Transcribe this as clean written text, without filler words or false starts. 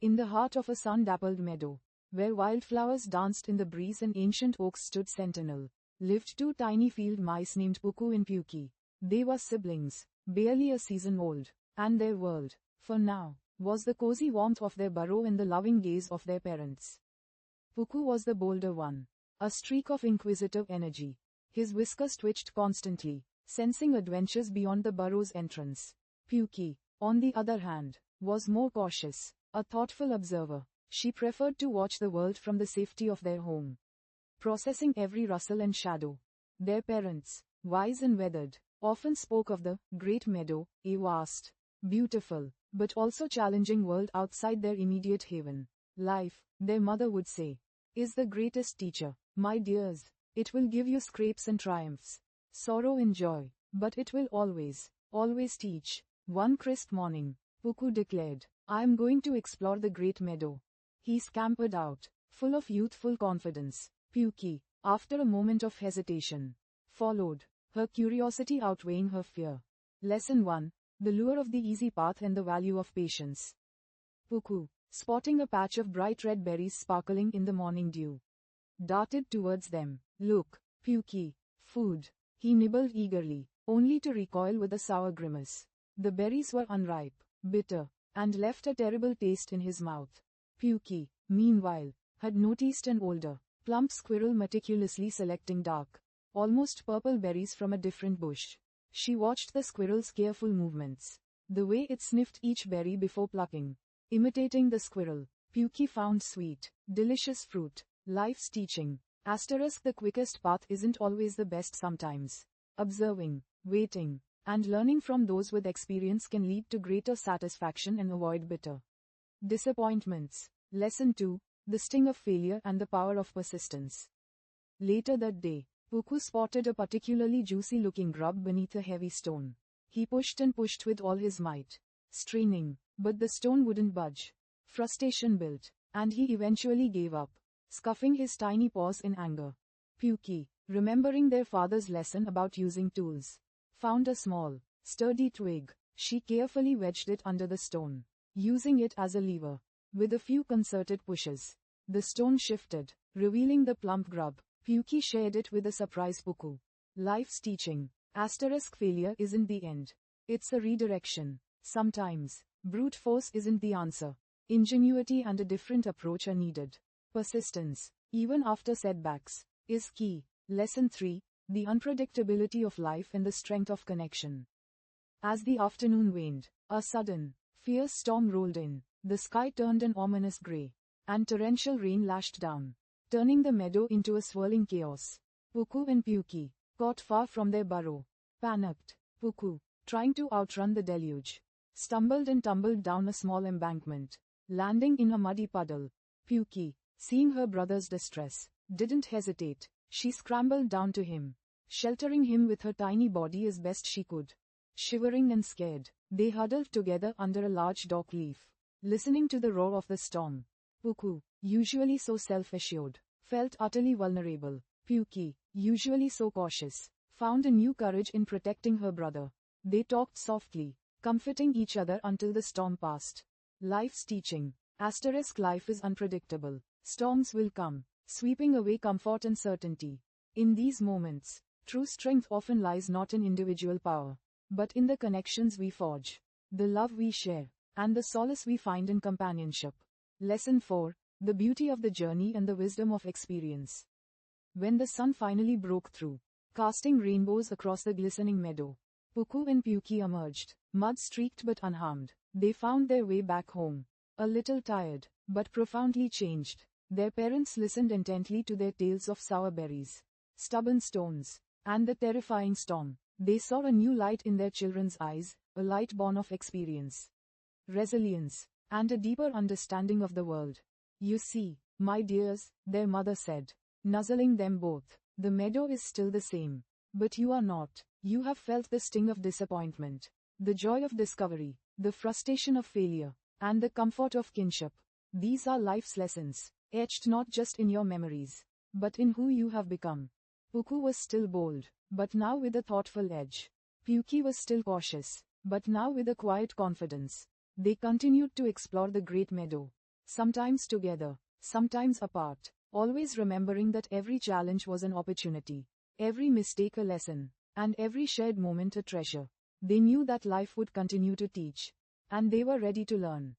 In the heart of a sun-dappled meadow, where wildflowers danced in the breeze and ancient oaks stood sentinel, lived two tiny field mice named Puku and Puki. They were siblings, barely a season old, and their world, for now, was the cozy warmth of their burrow and the loving gaze of their parents. Puku was the bolder one, a streak of inquisitive energy. His whiskers twitched constantly, sensing adventures beyond the burrow's entrance. Puki, on the other hand, was more cautious, a thoughtful observer. She preferred to watch the world from the safety of their home, processing every rustle and shadow. Their parents, wise and weathered, often spoke of the great meadow, a vast, beautiful, but also challenging world outside their immediate haven. Life, their mother would say, is the greatest teacher, my dears. It will give you scrapes and triumphs, sorrow and joy, but it will always, always teach. One crisp morning, Puku declared, I am going to explore the great meadow. He scampered out, full of youthful confidence. Puki, after a moment of hesitation, followed, her curiosity outweighing her fear. Lesson 1. The lure of the easy path and the value of patience. Puku, spotting a patch of bright red berries sparkling in the morning dew, darted towards them. Look, Puki, food. He nibbled eagerly, only to recoil with a sour grimace. The berries were unripe, bitter, and left a terrible taste in his mouth. Puki, meanwhile, had noticed an older, plump squirrel meticulously selecting dark, almost purple berries from a different bush. She watched the squirrel's careful movements, the way it sniffed each berry before plucking. Imitating the squirrel, Puki found sweet, delicious fruit. Life's teaching. The quickest path isn't always the best sometimes. Observing, waiting, and learning from those with experience can lead to greater satisfaction and avoid bitter disappointments. Lesson 2. The sting of failure and the power of persistence. Later that day, Puku spotted a particularly juicy-looking grub beneath a heavy stone. He pushed and pushed with all his might, straining, but the stone wouldn't budge. Frustration built, and he eventually gave up, scuffing his tiny paws in anger. Puki, remembering their father's lesson about using tools, found a small, sturdy twig. She carefully wedged it under the stone, using it as a lever. With a few concerted pushes, the stone shifted, revealing the plump grub. Puki shared it with a surprised Puku. Life's teaching. Failure isn't the end. It's a redirection. Sometimes, brute force isn't the answer. Ingenuity and a different approach are needed. Persistence, even after setbacks, is key. Lesson 3. The unpredictability of life and the strength of connection. As the afternoon waned, a sudden, fierce storm rolled in. The sky turned an ominous grey, and torrential rain lashed down, turning the meadow into a swirling chaos. Puku and Puki, caught far from their burrow, panicked. Puku, trying to outrun the deluge, stumbled and tumbled down a small embankment, landing in a muddy puddle. Puki, seeing her brother's distress, didn't hesitate. She scrambled down to him, sheltering him with her tiny body as best she could. Shivering and scared, they huddled together under a large dock leaf, listening to the roar of the storm. Puku, usually so self-assured, felt utterly vulnerable. Puki, usually so cautious, found a new courage in protecting her brother. They talked softly, comforting each other until the storm passed. Life's teaching. Life is unpredictable. Storms will come, sweeping away comfort and certainty. In these moments, true strength often lies not in individual power, but in the connections we forge, the love we share, and the solace we find in companionship. Lesson 4. The beauty of the journey and the wisdom of experience. When the sun finally broke through, casting rainbows across the glistening meadow, Puku and Puki emerged, mud-streaked but unharmed. They found their way back home, a little tired, but profoundly changed. Their parents listened intently to their tales of sour berries, stubborn stones, and the terrifying storm. They saw a new light in their children's eyes, a light born of experience, resilience, and a deeper understanding of the world. You see, my dears, their mother said, nuzzling them both, the meadow is still the same. But you are not. You have felt the sting of disappointment, the joy of discovery, the frustration of failure, and the comfort of kinship. These are life's lessons, etched not just in your memories, but in who you have become. Puku was still bold, but now with a thoughtful edge. Puki was still cautious, but now with a quiet confidence. They continued to explore the great meadow, sometimes together, sometimes apart, always remembering that every challenge was an opportunity, every mistake a lesson, and every shared moment a treasure. They knew that life would continue to teach, and they were ready to learn.